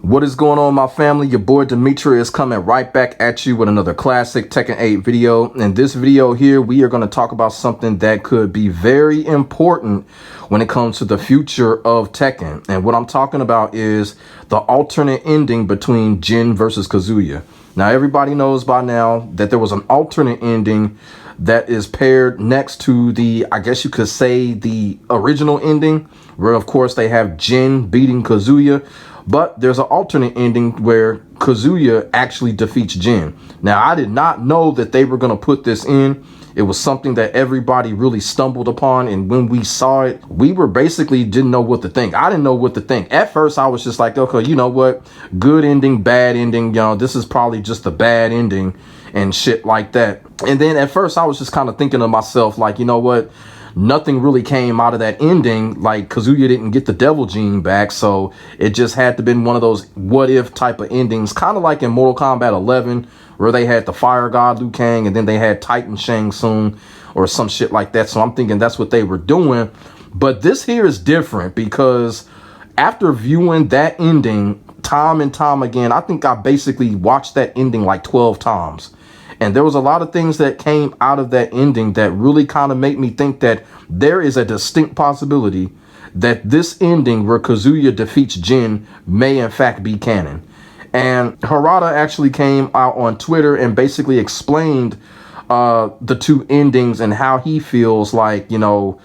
What is going on, my family? Your boy Dimitri is coming right back at you with another classic Tekken 8 video. In this video here, we are going to talk about something that could be very important when it comes to the future of Tekken. And what I'm talking about is the alternate ending between Jin versus Kazuya. Now, everybody knows by now that there was an alternate ending that is paired next to the, I guess you could say, the original ending, where of course they have Jin beating Kazuya. But there's an alternate ending where Kazuya actually defeats Jin. Now, I did not know that they were going to put this in. It was something that everybody really stumbled upon. And when we saw it, we were basically didn't know what to think. I didn't know what to think. At first, I was just like, okay, you know what? Good ending, bad ending. You know, this is probably just a bad ending and shit like that. And then at first, I was just kind of thinking to myself, like, you know what? Nothing really came out of that ending. Like, Kazuya didn't get the devil gene back, so it just had to been one of those what if type of endings, kind of like in Mortal Kombat 11, where they had the fire god Liu Kang and then they had Titan Shang Tsung or some shit like that. So I'm thinking that's what they were doing. But this here is different because after viewing that ending time and time again, I think I basically watched that ending like 12 times. And there was a lot of things that came out of that ending that really kind of made me think that there is a distinct possibility that this ending where Kazuya defeats Jin may in fact be canon. And Harada actually came out on Twitter and basically explained the two endings and how he feels like, you know,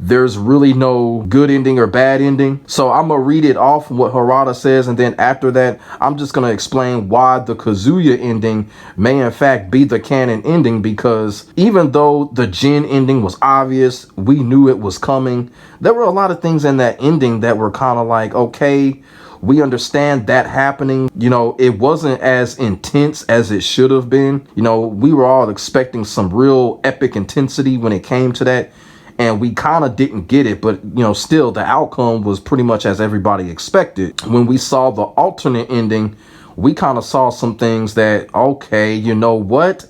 there's really no good ending or bad ending. So I'm going to read it off what Harada says. And then after that, I'm just going to explain why the Kazuya ending may in fact be the canon ending. Because even though the Jin ending was obvious, we knew it was coming. There were a lot of things in that ending that were kind of like, okay, we understand that happening. You know, it wasn't as intense as it should have been. You know, we were all expecting some real epic intensity when it came to that. And we kind of didn't get it, but, you know, still the outcome was pretty much as everybody expected. When we saw the alternate ending, we kind of saw some things that, okay, you know what?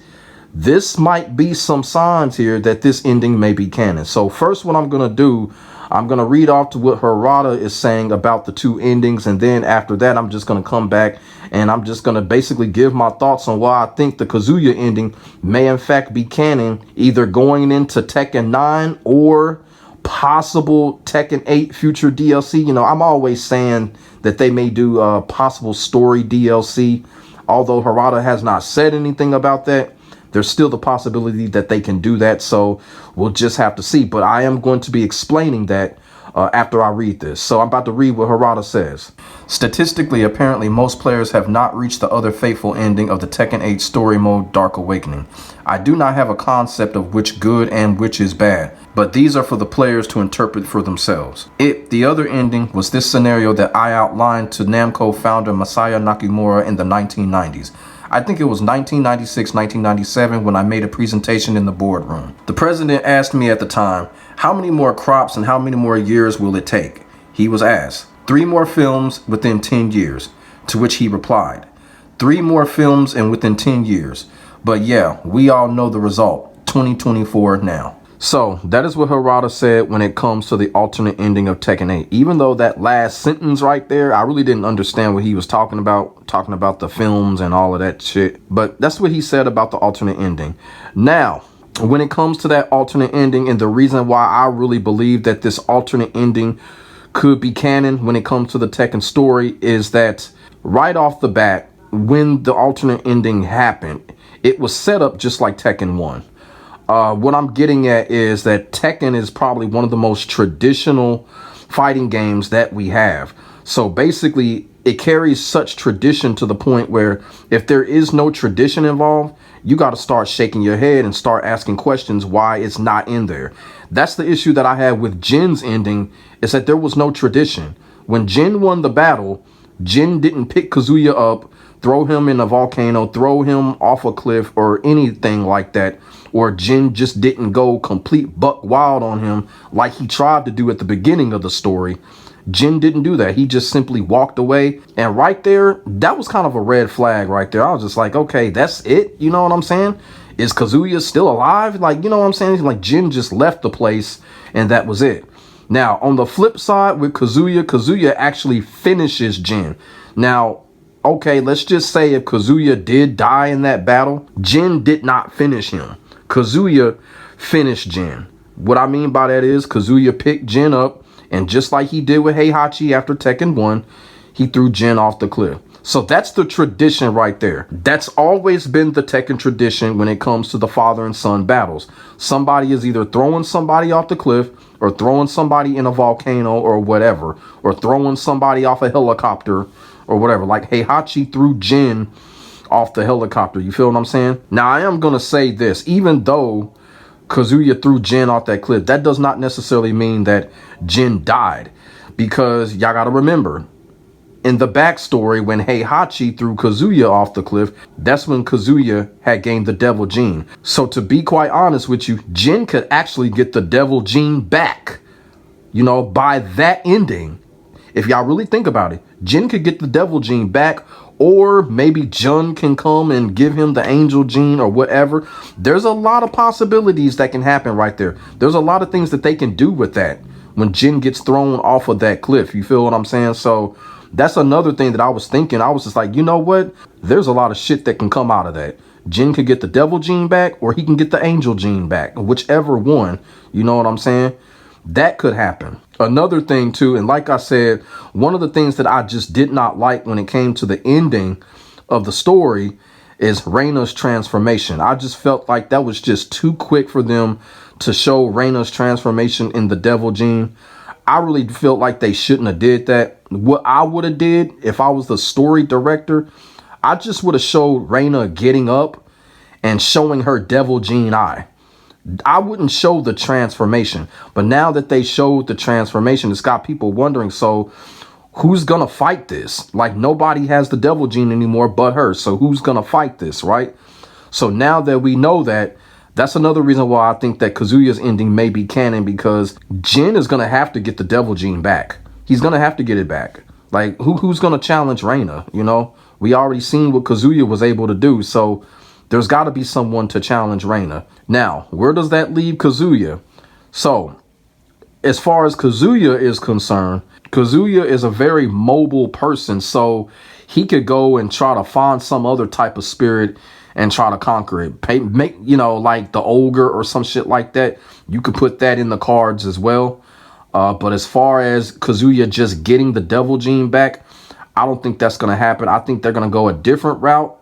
This might be some signs here that this ending may be canon. So first, what I'm going to do, I'm going to read off to what Harada is saying about the two endings. And then after that, I'm just going to come back and I'm just going to basically give my thoughts on why I think the Kazuya ending may in fact be canon, either going into Tekken 9 or possible Tekken 8 future DLC. You know, I'm always saying that they may do a possible story DLC. Although Harada has not said anything about that, there's still the possibility that they can do that. So we'll just have to see. But I am going to be explaining that after I read this. So I'm about to read what Harada says. Statistically, apparently, most players have not reached the other faithful ending of the Tekken 8 story mode Dark Awakening. I do not have a concept of which good and which is bad, but these are for the players to interpret for themselves. The other ending was this scenario that I outlined to Namco founder Masaya Nakamura in the 1990s. I think it was 1996, 1997 when I made a presentation in the boardroom. The president asked me at the time, how many more crops and how many more years will it take? He was asked, 3 more films within 10 years, to which he replied, 3 more films and within 10 years. But yeah, we all know the result, 2024 now. So that is what Harada said when it comes to the alternate ending of Tekken 8. Even though that last sentence right there, I really didn't understand what he was talking about the films and all of that shit. But that's what he said about the alternate ending. Now, when it comes to that alternate ending and the reason why I really believe that this alternate ending could be canon when it comes to the Tekken story is that right off the bat, when the alternate ending happened, it was set up just like Tekken 1. What I'm getting at is that Tekken is probably one of the most traditional fighting games that we have. So basically, it carries such tradition to the point where if there is no tradition involved, you got to start shaking your head and start asking questions why it's not in there. That's the issue that I had with Jin's ending, is that there was no tradition. When Jin won the battle, Jin didn't pick Kazuya up, throw him in a volcano, throw him off a cliff or anything like that. Or Jin just didn't go complete buck wild on him like he tried to do at the beginning of the story. Jin didn't do that. He just simply walked away. And right there, that was kind of a red flag right there. I was just like, okay, that's it. You know what I'm saying? Is Kazuya still alive? Like, you know what I'm saying? Like, Jin just left the place and that was it. Now, on the flip side with Kazuya, Kazuya actually finishes Jin. Now, okay, let's just say if Kazuya did die in that battle, Jin did not finish him. Kazuya finished Jin. What I mean by that is Kazuya picked Jin up, and just like he did with HeiHachi after Tekken 1, he threw Jin off the cliff. So that's the tradition right there. That's always been the Tekken tradition when it comes to the father and son battles. Somebody is either throwing somebody off the cliff, or throwing somebody in a volcano or whatever, or throwing somebody off a helicopter or whatever. Like HeiHachi threw Jin off the helicopter. You feel what I'm saying? Now, I am going to say this. Even though Kazuya threw Jin off that cliff, that does not necessarily mean that Jin died. Because y'all got to remember, in the backstory, when HeiHachi threw Kazuya off the cliff, that's when Kazuya had gained the devil gene. So to be quite honest with you, Jin could actually get the devil gene back, you know, by that ending. If y'all really think about it, Jin could get the devil gene back, or maybe Jun can come and give him the angel gene or whatever. There's a lot of possibilities that can happen right there. There's a lot of things that they can do with that when Jin gets thrown off of that cliff. You feel what I'm saying? So that's another thing that I was thinking. I was just like, you know what? There's a lot of shit that can come out of that. Jin could get the devil gene back, or he can get the angel gene back, whichever one. You know what I'm saying? That could happen. Another thing too, and like I said, one of the things that I just did not like when it came to the ending of the story is Reina's transformation. I just felt like that was just too quick for them to show Reina's transformation in the devil gene. I really felt like they shouldn't have did that. What I would have did if I was the story director, I just would have showed Reina getting up and showing her devil gene eye. I wouldn't show the transformation. But now that they showed the transformation, it's got people wondering, so who's gonna fight this? Like, nobody has the devil gene anymore but her. So who's gonna fight this, right? So now that we know that, that's another reason why I think that Kazuya's ending may be canon, because Jin is going to have to get the devil gene back. He's going to have to get it back. Like, who's going to challenge Reina? You know, we already seen what Kazuya was able to do. So there's got to be someone to challenge Reina. Now, where does that leave Kazuya? So as far as Kazuya is concerned, Kazuya is a very mobile person. So he could go and try to find some other type of spirit and try to conquer it. Make, you know, like the ogre or some shit like that. You could put that in the cards as well. But as far as Kazuya just getting the devil gene back, I don't think that's going to happen. I think they're going to go a different route.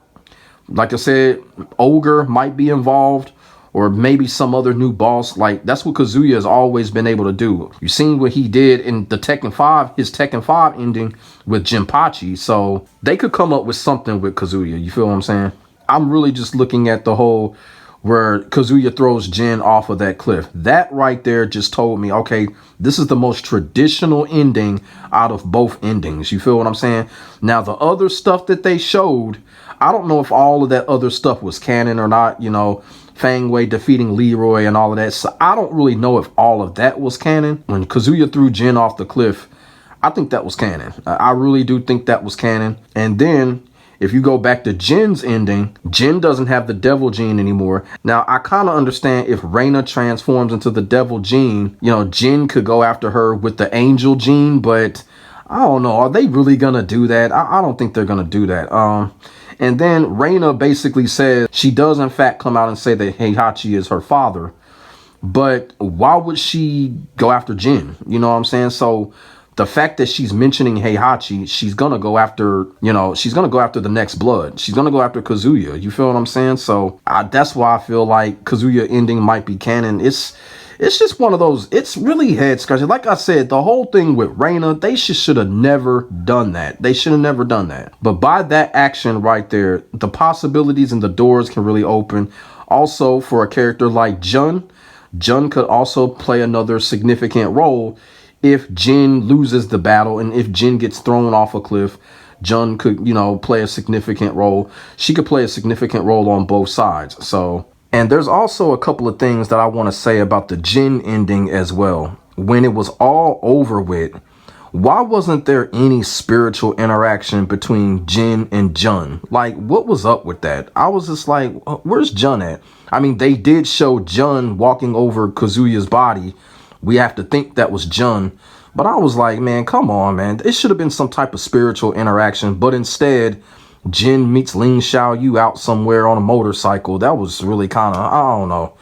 Like I said, ogre might be involved, or maybe some other new boss. Like, that's what Kazuya has always been able to do. You've seen what he did in the Tekken 5, his Tekken 5 ending with Jinpachi. So they could come up with something with Kazuya. You feel what I'm saying? I'm really just looking at the whole where Kazuya throws Jin off of that cliff. That right there just told me, okay, this is the most traditional ending out of both endings. You feel what I'm saying? Now, the other stuff that they showed, I don't know if all of that other stuff was canon or not. You know, Fang Wei defeating Leroy and all of that. So I don't really know if all of that was canon. When Kazuya threw Jin off the cliff, I think that was canon. I really do think that was canon. And then if you go back to Jin's ending, Jin doesn't have the devil gene anymore. Now, I kind of understand if Reina transforms into the devil gene, you know, Jin could go after her with the angel gene, but I don't know. Are they really going to do that? I don't think they're going to do that. And then Reina basically says she does, in fact, come out and say that HeiHachi is her father. But why would she go after Jin? You know what I'm saying? So the fact that she's mentioning HeiHachi, she's going to go after, you know, she's going to go after the next blood. She's going to go after Kazuya. You feel what I'm saying? So that's why I feel like Kazuya ending might be canon. It's just one of those, it's really head scratching. Like I said, the whole thing with Reina, they should have never done that. They should have never done that. But by that action right there, the possibilities and the doors can really open. Also, for a character like Jun could also play another significant role. If Jin loses the battle and if Jin gets thrown off a cliff, Jun could, you know, play a significant role. She could play a significant role on both sides. So, and there's also a couple of things that I want to say about the Jin ending as well. When it was all over with, why wasn't there any spiritual interaction between Jin and Jun? Like, what was up with that? I was just like, where's Jun at? I mean, they did show Jun walking over Kazuya's body. We have to think that was Jun But I was like, man, come on, man. It should have been some type of spiritual interaction. But instead, Jin meets Ling Xiaoyu out somewhere on a motorcycle. That was really kind of, I don't know.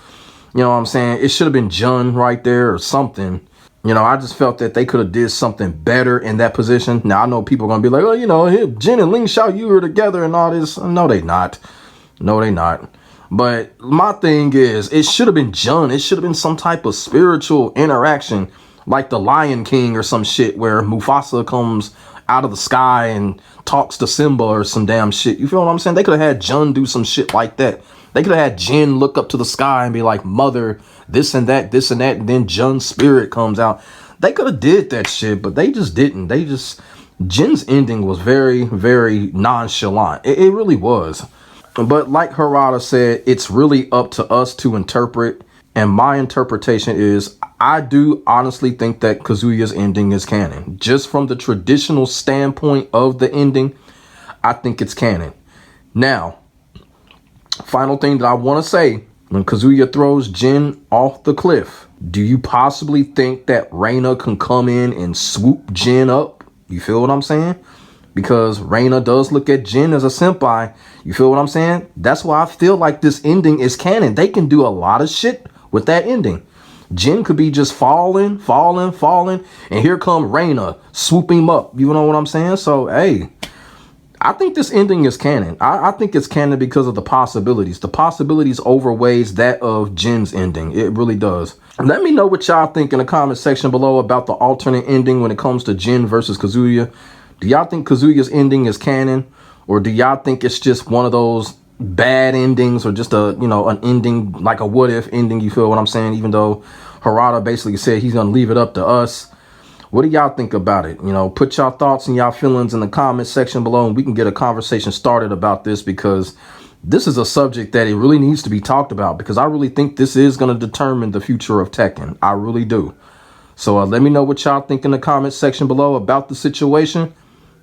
You know what I'm saying? It should have been Jun right there or something. You know, I just felt that they could have did something better in that position. Now, I know people are going to be like, oh, you know, Jin and Ling Xiaoyu are together and all this. No, they not. No, they not. But my thing is, it should have been Jun. It should have been some type of spiritual interaction, like the Lion King or some shit, where Mufasa comes out of the sky and talks to Simba or some damn shit. You feel what I'm saying? They could have had Jun do some shit like that. They could have had Jin look up to the sky and be like, mother, this and that, and then Jun's spirit comes out. They could have did that shit, but they just didn't. Jin's ending was very, very nonchalant. It really was. But like Harada said, it's really up to us to interpret. And my interpretation is, I do honestly think that Kazuya's ending is canon. Just from the traditional standpoint of the ending, I think it's canon. Now, final thing that I want to say, when Kazuya throws Jin off the cliff, do you possibly think that Reina can come in and swoop Jin up? You feel what I'm saying? Because Reina does look at Jin as a senpai. You feel what I'm saying? That's why I feel like this ending is canon. They can do a lot of shit with that ending. Jin could be just falling, and here come Reina swooping him up. You know what I'm saying? So, hey, I think this ending is canon. I think it's canon because of the possibilities. The possibilities overweighs that of Jin's ending. It really does. Let me know what y'all think in the comment section below about the alternate ending when it comes to Jin versus Kazuya. Do y'all think Kazuya's ending is canon? Or do y'all think it's just one of those bad endings, or just a, you know, an ending like a what if ending? You feel what I'm saying? Even though Harada basically said he's going to leave it up to us. What do y'all think about it? You know, put y'all thoughts and y'all feelings in the comment section below, and we can get a conversation started about this, because this is a subject that it really needs to be talked about, because I really think this is going to determine the future of Tekken. I really do. So let me know what y'all think in the comment section below about the situation.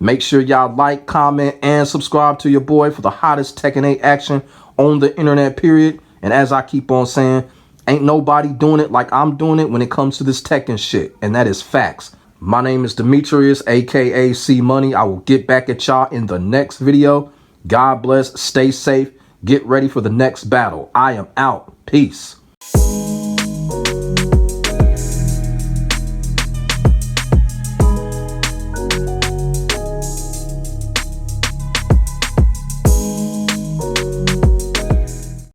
Make sure y'all like, comment, and subscribe to your boy for the hottest Tekken 8 action on the internet, period. And as I keep on saying, ain't nobody doing it like I'm doing it when it comes to this Tekken shit. And that is facts. My name is Demetrius, aka C Money. I will get back at y'all in the next video. God bless. Stay safe. Get ready for the next battle. I am out. Peace.